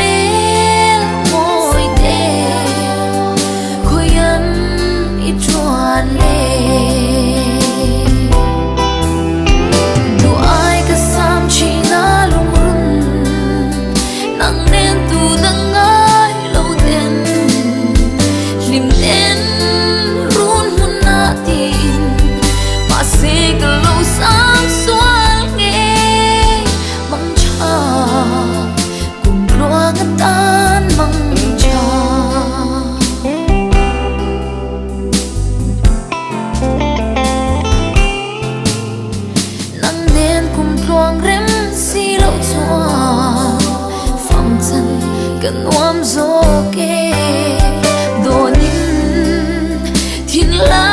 bel môi đê khôi ăn ít chuan lê đủ ai cả sam chỉ na lung run nắng đen tu nắng ai lâu đen lim đen run hun na tin mà sẽ cả lâu sáng xóa nghe măng cha cùng loa ngất tan măng cha nắng đen cùng loang rem xi lâu choa phong chân cần oam gió kê đồ nín thiên la